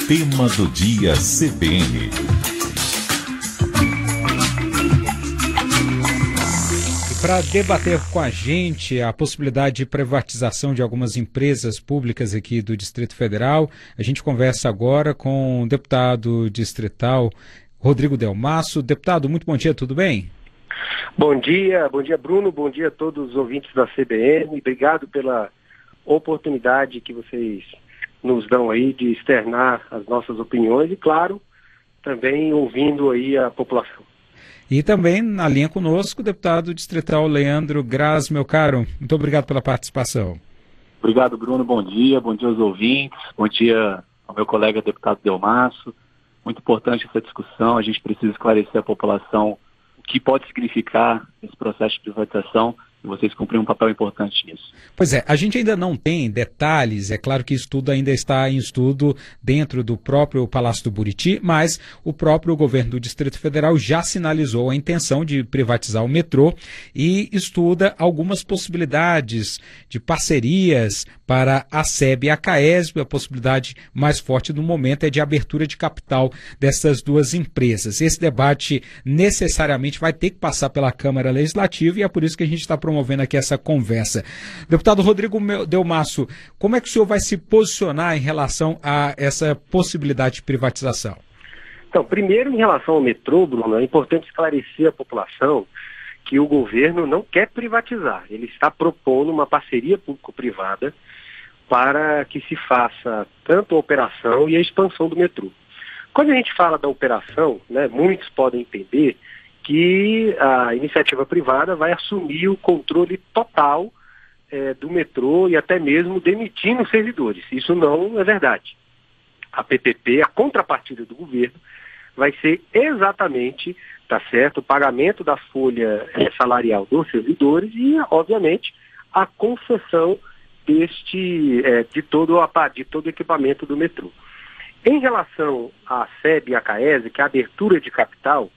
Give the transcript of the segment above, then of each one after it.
Tema do dia CBN. Para debater com a gente a possibilidade de privatização de algumas empresas públicas aqui do Distrito Federal, a gente conversa agora com o deputado distrital Rodrigo Delmasso. Deputado, muito bom dia, tudo bem? Bom dia Bruno, bom dia a todos os ouvintes da CBN, obrigado pela oportunidade que vocês nos dão aí de externar as nossas opiniões e, claro, também ouvindo aí a população. E também na linha conosco o deputado distrital Leandro Graz, meu caro, muito obrigado pela participação. Obrigado, Bruno, bom dia aos ouvintes, bom dia ao meu colega deputado Delmasso. Muito importante essa discussão, a gente precisa esclarecer a população o que pode significar esse processo de privatização, e vocês cumprem um papel importante nisso. Pois é, a gente ainda não tem detalhes, é claro que isso tudo ainda está em estudo dentro do próprio Palácio do Buriti, mas o próprio governo do Distrito Federal já sinalizou a intenção de privatizar o metrô e estuda algumas possibilidades de parcerias para a SEB e a CAESB. A possibilidade mais forte no momento é de abertura de capital dessas duas empresas. Esse debate necessariamente vai ter que passar pela Câmara Legislativa e é por isso que a gente está promovendo aqui essa conversa. Deputado Rodrigo Delmasso, como é que o senhor vai se posicionar em relação a essa possibilidade de privatização? Então, primeiro, em relação ao metrô, Bruno, é importante esclarecer à população que o governo não quer privatizar. Ele está propondo uma parceria público-privada para que se faça tanto a operação e a expansão do metrô. Quando a gente fala da operação, né, muitos podem entender que a iniciativa privada vai assumir o controle total do metrô e até mesmo demitindo servidores. Isso não é verdade. A PPP, a contrapartida do governo, vai ser exatamente, tá certo, o pagamento da folha salarial dos servidores e, obviamente, a concessão de todo o equipamento do metrô. Em relação à SEB e à CAESB, que é a abertura de capital,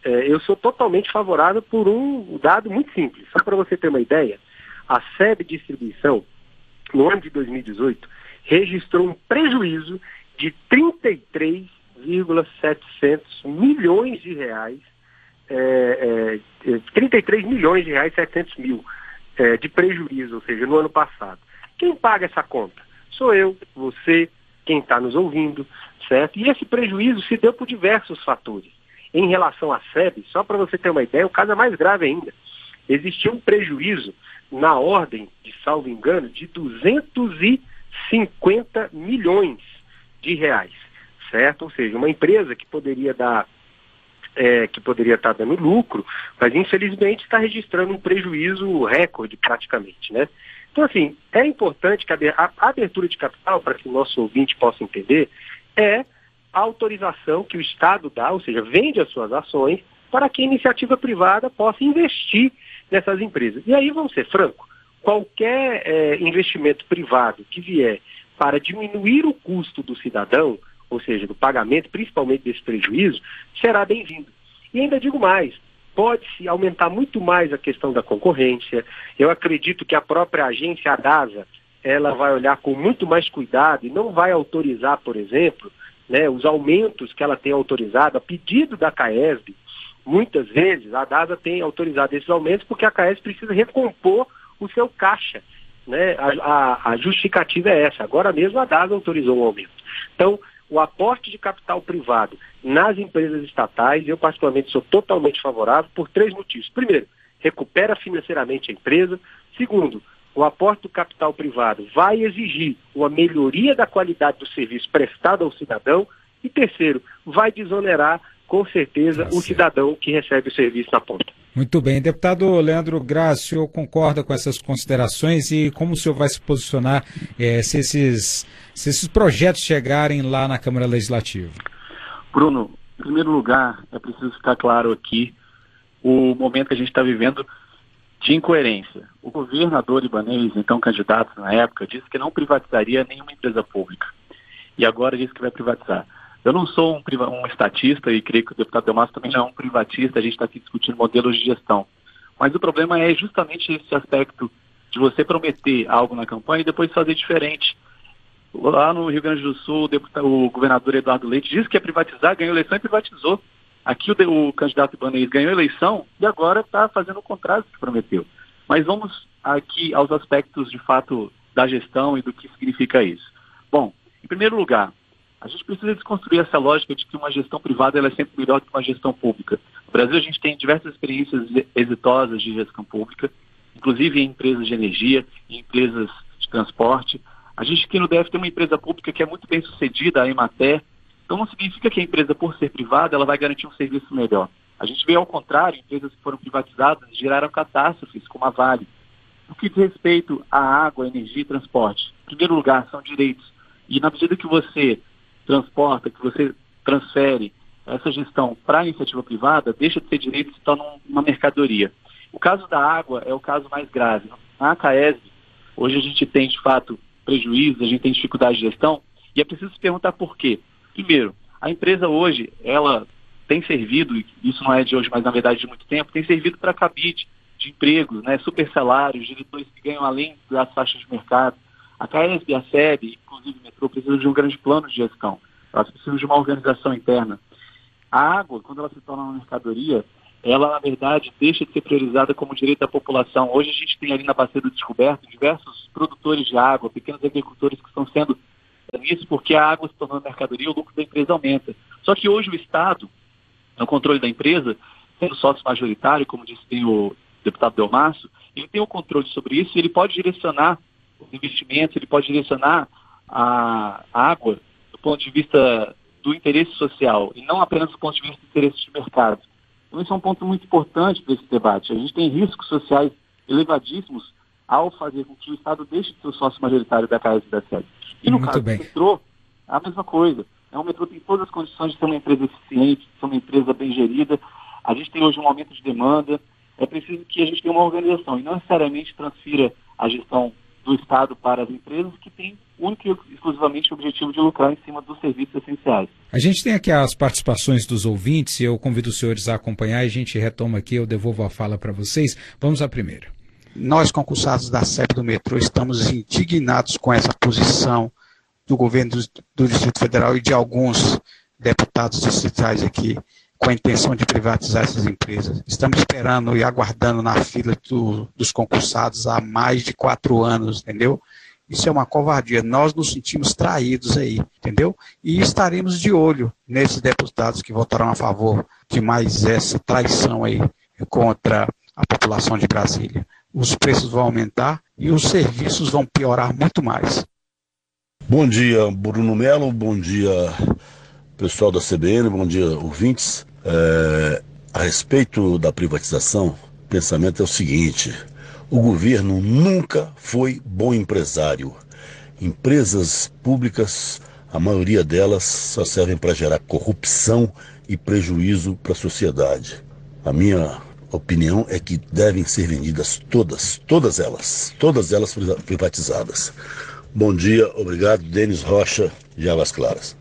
eu sou totalmente favorável por um dado muito simples. Só para você ter uma ideia, a SEB Distribuição, no ano de 2018, registrou um prejuízo de 33,700 milhões de reais, 33 milhões de reais 700 mil de prejuízo, ou seja, no ano passado. Quem paga essa conta? Sou eu, você, quem está nos ouvindo, certo? E esse prejuízo se deu por diversos fatores. Em relação à SEB, só para você ter uma ideia, o caso é mais grave ainda. Existia um prejuízo na ordem, de salvo engano, de 250 milhões de reais, certo? Ou seja, uma empresa que poderia estar dando lucro, mas infelizmente está registrando um prejuízo recorde praticamente, né? Então, assim, é importante que a abertura de capital, para que o nosso ouvinte possa entender, é a autorização que o Estado dá, ou seja, vende as suas ações, para que a iniciativa privada possa investir nessas empresas. E aí, vamos ser francos, qualquer investimento privado que vier para diminuir o custo do cidadão, ou seja, do pagamento, principalmente desse prejuízo, será bem-vindo. E ainda digo mais, pode-se aumentar muito mais a questão da concorrência. Eu acredito que a própria agência ADASA, ela vai olhar com muito mais cuidado e não vai autorizar, por exemplo, né, os aumentos que ela tem autorizado, a pedido da CAESB. Muitas vezes a DASA tem autorizado esses aumentos porque a CAESB precisa recompor o seu caixa, né? A justificativa é essa. Agora mesmo a DASA autorizou um aumento. Então, o aporte de capital privado nas empresas estatais, eu particularmente sou totalmente favorável por 3 motivos. Primeiro, recupera financeiramente a empresa. Segundo, o aporte do capital privado vai exigir uma melhoria da qualidade do serviço prestado ao cidadão. E terceiro, vai desonerar, com certeza, o cidadão que recebe o serviço na ponta. Muito bem. Deputado Leandro Graz, o senhor concorda com essas considerações e como o senhor vai se posicionar se esses projetos chegarem lá na Câmara Legislativa? Bruno, em primeiro lugar, é preciso ficar claro aqui o momento que a gente está vivendo de incoerência. O governador libanês, então candidato na época, disse que não privatizaria nenhuma empresa pública. E agora diz que vai privatizar. Eu não sou um estatista e creio que o deputado Delmasso também não é um privatista, a gente está aqui discutindo modelos de gestão. Mas o problema é justamente esse aspecto de você prometer algo na campanha e depois fazer diferente. Lá no Rio Grande do Sul, o governador Eduardo Leite disse que ia privatizar, ganhou eleição e privatizou. Aqui o candidato Ibanez ganhou eleição e agora está fazendo o contrário do que prometeu. Mas vamos aqui aos aspectos, de fato, da gestão e do que significa isso. Bom, em primeiro lugar, a gente precisa desconstruir essa lógica de que uma gestão privada ela é sempre melhor que uma gestão pública. No Brasil, a gente tem diversas experiências exitosas de gestão pública, inclusive em empresas de energia, em empresas de transporte. A gente aqui no DF tem uma empresa pública que é muito bem sucedida, a Emater. Então não significa que a empresa, por ser privada, ela vai garantir um serviço melhor. A gente vê ao contrário, empresas que foram privatizadas geraram catástrofes, como a Vale. No que diz respeito à água, energia e transporte, em primeiro lugar, são direitos. E na medida que você transporta, que você transfere essa gestão para a iniciativa privada, deixa de ser direito e se torna uma mercadoria. O caso da água é o caso mais grave. Na Caesb, hoje a gente tem, de fato, prejuízos, a gente tem dificuldade de gestão, e é preciso se perguntar por quê. Primeiro, a empresa hoje, ela tem servido, isso não é de hoje, mas na verdade de muito tempo, tem servido para cabide de empregos, né, super salários, diretores que ganham além das faixas de mercado. A Caesb, a SEB, inclusive o metrô, precisam de um grande plano de gestão. Elas precisam de uma organização interna. A água, quando ela se torna uma mercadoria, ela, na verdade, deixa de ser priorizada como direito da população. Hoje a gente tem ali na Bacia do Descoberto diversos produtores de água, pequenos agricultores que estão sendo isso porque a água se tornando mercadoria, o lucro da empresa aumenta. Só que hoje o Estado, no controle da empresa, sendo sócio majoritário, como disse o deputado Delmasso, ele tem o controle sobre isso e ele pode direcionar os investimentos, ele pode direcionar a água do ponto de vista do interesse social e não apenas do ponto de vista do interesse de mercado. Então esse é um ponto muito importante para esse debate. A gente tem riscos sociais elevadíssimos ao fazer com que o Estado deixe de ser o sócio majoritário da Caesb e da SEB. E no caso do metrô, é a mesma coisa. O metrô tem todas as condições de ser uma empresa eficiente, de ser uma empresa bem gerida. A gente tem hoje um aumento de demanda. É preciso que a gente tenha uma organização e não necessariamente transfira a gestão do Estado para as empresas que têm único e exclusivamente o objetivo de lucrar em cima dos serviços essenciais. A gente tem aqui as participações dos ouvintes, eu convido os senhores a acompanhar e a gente retoma aqui, eu devolvo a fala para vocês. Vamos à primeira. Nós, concursados da SEB do metrô, estamos indignados com essa posição do governo do Distrito Federal e de alguns deputados distritais aqui, com a intenção de privatizar essas empresas. Estamos esperando e aguardando na fila dos concursados há mais de 4 anos, entendeu? Isso é uma covardia. Nós nos sentimos traídos aí, entendeu? E estaremos de olho nesses deputados que votarão a favor de mais essa traição aí contra a população de Brasília. Os preços vão aumentar e os serviços vão piorar muito mais. Bom dia, Bruno Melo, bom dia, pessoal da CBN, bom dia, ouvintes. A respeito da privatização, o pensamento é o seguinte: o governo nunca foi bom empresário. Empresas públicas, a maioria delas só servem para gerar corrupção e prejuízo para a sociedade. A minha opinião é que devem ser vendidas todas elas privatizadas. Bom dia, obrigado, Denis Rocha, de Águas Claras.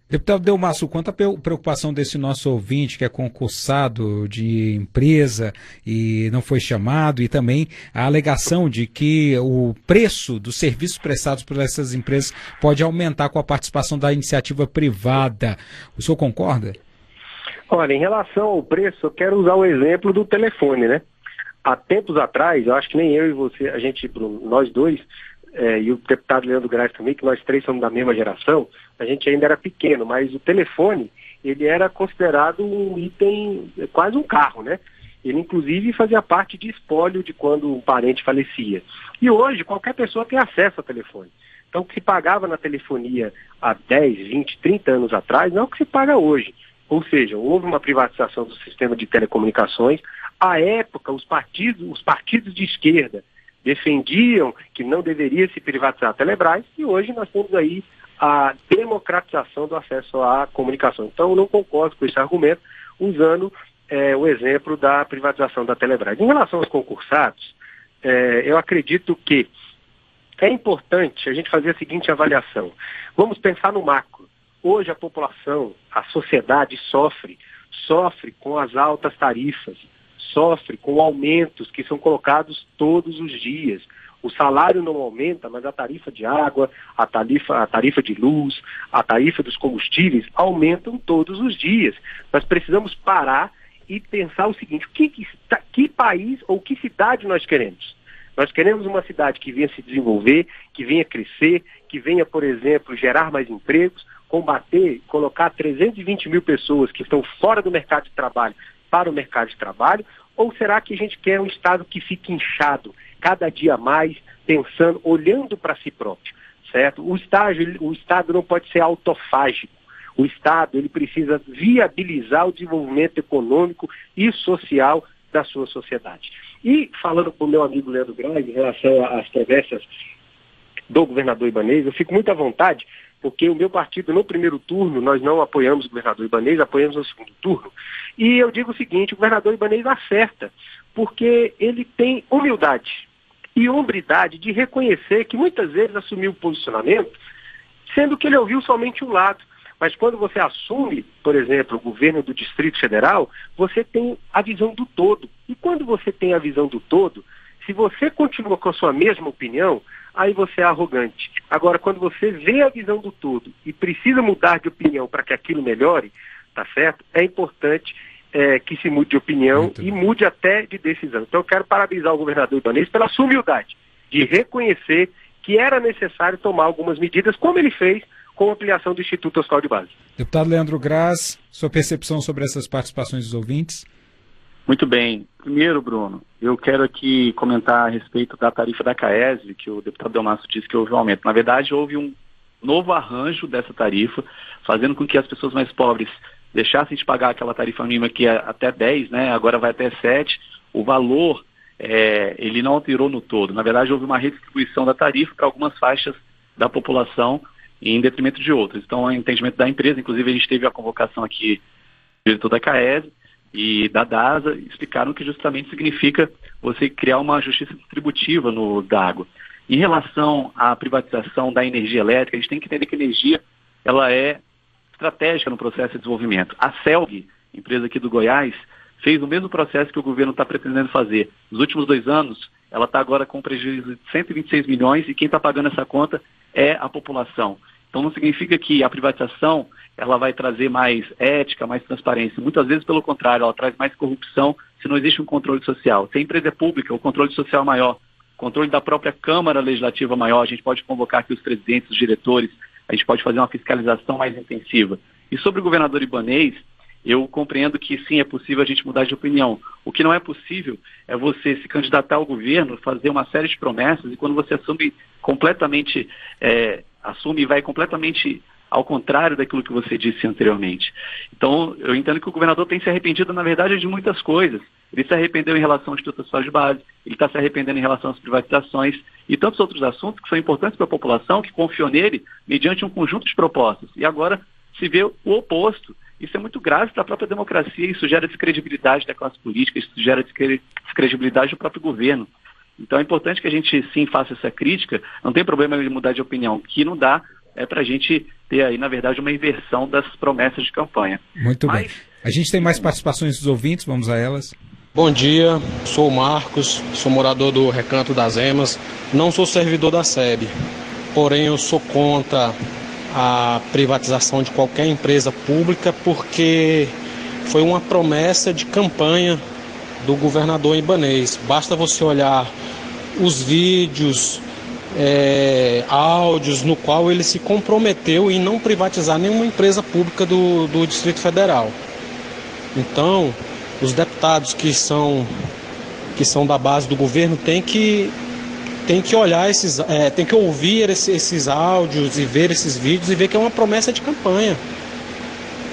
Deputado Delmasso, quanto à preocupação desse nosso ouvinte que é concursado de empresa e não foi chamado, e também a alegação de que o preço dos serviços prestados por essas empresas pode aumentar com a participação da iniciativa privada. O senhor concorda? Olha, em relação ao preço, eu quero usar o exemplo do telefone, né? Há tempos atrás, eu acho que nem eu e você, nós dois, e o deputado Leandro Graz também, que nós três somos da mesma geração, a gente ainda era pequeno, mas o telefone, ele era considerado um item, quase um carro, né? Ele, inclusive, fazia parte de espólio de quando um parente falecia. E hoje, qualquer pessoa tem acesso ao telefone. Então, o que se pagava na telefonia há 10, 20, 30 anos atrás, não é o que se paga hoje. Ou seja, houve uma privatização do sistema de telecomunicações. À época, os partidos de esquerda defendiam que não deveria se privatizar a Telebrás, e hoje nós temos aí a democratização do acesso à comunicação. Então, eu não concordo com esse argumento, usando o exemplo da privatização da Telebrás. Em relação aos concursados, eu acredito que é importante a gente fazer a seguinte avaliação. Vamos pensar no macro. Hoje a população, a sociedade sofre com as altas tarifas, sofre com aumentos que são colocados todos os dias. O salário não aumenta, mas a tarifa de água, a tarifa de luz, a tarifa dos combustíveis aumentam todos os dias. Nós precisamos parar e pensar o seguinte: que país ou que cidade nós queremos? Nós queremos uma cidade que venha se desenvolver, que venha crescer, que venha, por exemplo, gerar mais empregos, colocar 320 mil pessoas que estão fora do mercado de trabalho para o mercado de trabalho? Ou será que a gente quer um Estado que fique inchado, cada dia mais, pensando, olhando para si próprio, certo? O Estado não pode ser autofágico. O Estado, ele precisa viabilizar o desenvolvimento econômico e social da sua sociedade. E, falando com o meu amigo Leandro Graz, em relação às promessas do governador Ibanez, eu fico muito à vontade, porque o meu partido, no primeiro turno, nós não apoiamos o governador Ibanez, apoiamos no segundo turno. E eu digo o seguinte: o governador Ibanez acerta, porque ele tem humildade e hombridade de reconhecer que muitas vezes assumiu o posicionamento, sendo que ele ouviu somente um lado. Mas quando você assume, por exemplo, o governo do Distrito Federal, você tem a visão do todo. E quando você tem a visão do todo, se você continua com a sua mesma opinião, aí você é arrogante. Agora, quando você vê a visão do todo e precisa mudar de opinião para que aquilo melhore, tá certo? É importante que se mude de opinião e mude até de decisão. Então eu quero parabenizar o governador Ibanez pela sua humildade de reconhecer que era necessário tomar algumas medidas, como ele fez com a ampliação do Instituto Hospital de Base. Deputado Leandro Graz, sua percepção sobre essas participações dos ouvintes? Muito bem. Primeiro, Bruno, eu quero aqui comentar a respeito da tarifa da CAESV, que o deputado Delmasso disse que houve um aumento. Na verdade, houve um novo arranjo dessa tarifa, fazendo com que as pessoas mais pobres deixassem de pagar aquela tarifa mínima que é até 10, né? Agora vai até 7. O valor, ele não alterou no todo. Na verdade, houve uma redistribuição da tarifa para algumas faixas da população em detrimento de outras. Então, o entendimento da empresa, inclusive a gente teve a convocação aqui do diretor da CAESV e da DASA, explicaram que justamente significa você criar uma justiça distributiva da água. Em relação à privatização da energia elétrica, a gente tem que entender que a energia ela é estratégica no processo de desenvolvimento. A CELG, empresa aqui do Goiás, fez o mesmo processo que o governo está pretendendo fazer. Nos últimos 2 anos, ela está agora com um prejuízo de 126 milhões e quem está pagando essa conta é a população. Então não significa que a privatização ela vai trazer mais ética, mais transparência. Muitas vezes, pelo contrário, ela traz mais corrupção se não existe um controle social. Se a empresa é pública, o controle social é maior, o controle da própria Câmara Legislativa é maior, a gente pode convocar aqui os presidentes, os diretores, a gente pode fazer uma fiscalização mais intensiva. E sobre o governador Ibanez, eu compreendo que sim, é possível a gente mudar de opinião. O que não é possível é você se candidatar ao governo, fazer uma série de promessas e quando você assume completamente, e vai completamente ao contrário daquilo que você disse anteriormente. Então, eu entendo que o governador tem se arrependido, na verdade, de muitas coisas. Ele se arrependeu em relação ao Instituto Hospital de Base, ele está se arrependendo em relação às privatizações e tantos outros assuntos que são importantes para a população, que confiou nele mediante um conjunto de propostas. E agora se vê o oposto. Isso é muito grave para a própria democracia, isso gera descredibilidade da classe política, isso gera descredibilidade do próprio governo. Então é importante que a gente sim faça essa crítica, não tem problema de mudar de opinião, o que não dá é para a gente ter aí, na verdade, uma inversão das promessas de campanha. Muito bem. A gente tem mais participações dos ouvintes, vamos a elas. Bom dia, sou o Marcos, sou morador do Recanto das Emas, não sou servidor da SEB, porém eu sou contra a privatização de qualquer empresa pública porque foi uma promessa de campanha do governador Ibanez. Basta você olhar os vídeos, áudios no qual ele se comprometeu em não privatizar nenhuma empresa pública do Distrito Federal. Então, os deputados que são da base do governo têm que olhar tem que ouvir esses áudios e ver esses vídeos e ver que é uma promessa de campanha.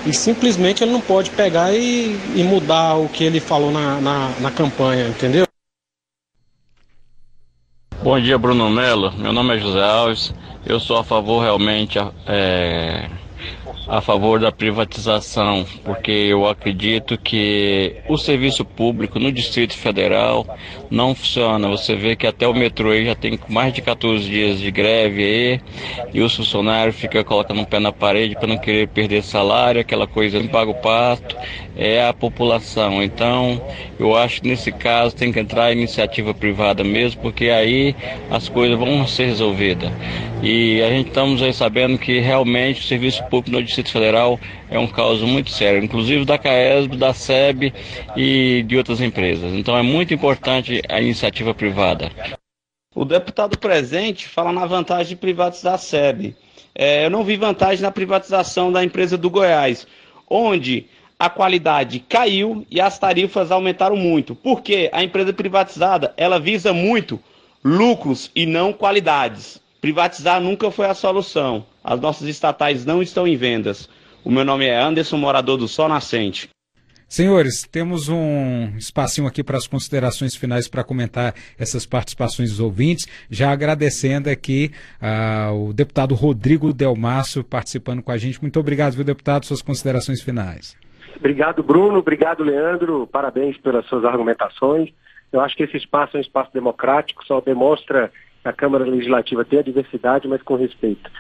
E simplesmente ele não pode pegar e mudar o que ele falou na campanha, entendeu? Bom dia, Bruno Melo. Meu nome é José Alves. Eu sou a favor realmente a favor da privatização, porque eu acredito que o serviço público no Distrito Federal não funciona. Você vê que até o metrô aí já tem mais de 14 dias de greve aí, e os funcionários ficam colocando o pé na parede para não querer perder salário, aquela coisa, não paga o pato, é a população. Então, eu acho que nesse caso tem que entrar a iniciativa privada mesmo, porque aí as coisas vão ser resolvidas. E a gente estamos aí sabendo que realmente o serviço público no Distrito Federal é um caso muito sério, inclusive da CAESB, da SEB e de outras empresas. Então é muito importante a iniciativa privada. O deputado presente fala na vantagem de privatizar a SEB. Eu não vi vantagem na privatização da empresa do Goiás, onde a qualidade caiu e as tarifas aumentaram muito. Porque a empresa privatizada, ela visa muito lucros e não qualidades. Privatizar nunca foi a solução. As nossas estatais não estão em vendas. O meu nome é Anderson, morador do Sol Nascente. Senhores, temos um espacinho aqui para as considerações finais para comentar essas participações dos ouvintes, já agradecendo aqui o deputado Rodrigo Delmasso participando com a gente. Muito obrigado, viu, deputado, suas considerações finais. Obrigado, Bruno, obrigado, Leandro, parabéns pelas suas argumentações. Eu acho que esse espaço é um espaço democrático, só demonstra que a Câmara Legislativa tem a diversidade, mas com respeito.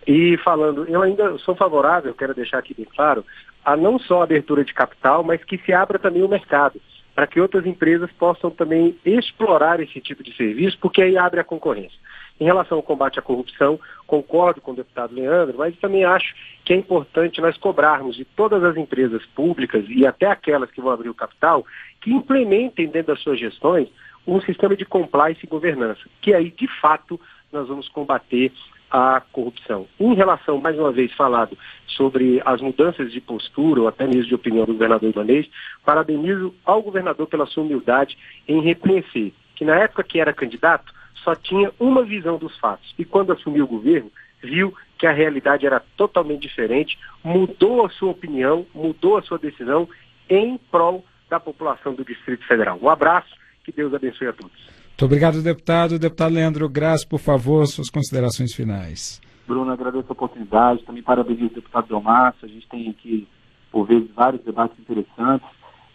E falando, eu ainda sou favorável, quero deixar aqui bem claro, a não só a abertura de capital, mas que se abra também o mercado, para que outras empresas possam também explorar esse tipo de serviço, porque aí abre a concorrência. Em relação ao combate à corrupção, concordo com o deputado Leandro, mas também acho que é importante nós cobrarmos de todas as empresas públicas e até aquelas que vão abrir o capital, que implementem dentro das suas gestões um sistema de compliance e governança, que aí, de fato, nós vamos combater a corrupção. Em relação, mais uma vez, falado sobre as mudanças de postura, ou até mesmo de opinião do governador Ibanez, parabenizo ao governador pela sua humildade em reconhecer que na época que era candidato, só tinha uma visão dos fatos. E quando assumiu o governo, viu que a realidade era totalmente diferente, mudou a sua opinião, mudou a sua decisão em prol da população do Distrito Federal. Um abraço, que Deus abençoe a todos. Muito obrigado, deputado. Deputado Leandro Graça, por favor, suas considerações finais. Bruno, agradeço a oportunidade, também parabenizo o deputado Delmasso. A gente tem aqui, por vezes, vários debates interessantes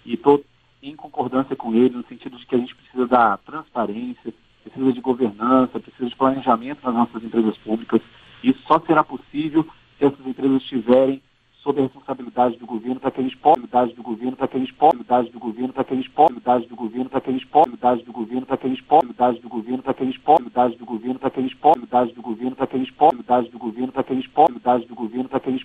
e estou em concordância com ele, no sentido de que a gente precisa da transparência, precisa de governança, precisa de planejamento nas nossas empresas públicas. Isso só será possível se essas empresas estiverem sob a responsabilidade do governo, para que eles possam, do governo, para que eles possam, do governo, para que eles possam, do governo, para que eles possam, do governo, para que eles possam, do governo, para que eles possam, do governo, para que eles possam, do governo, para que eles possam, do governo, para que eles possam, do governo, para que eles possam, do governo, para que eles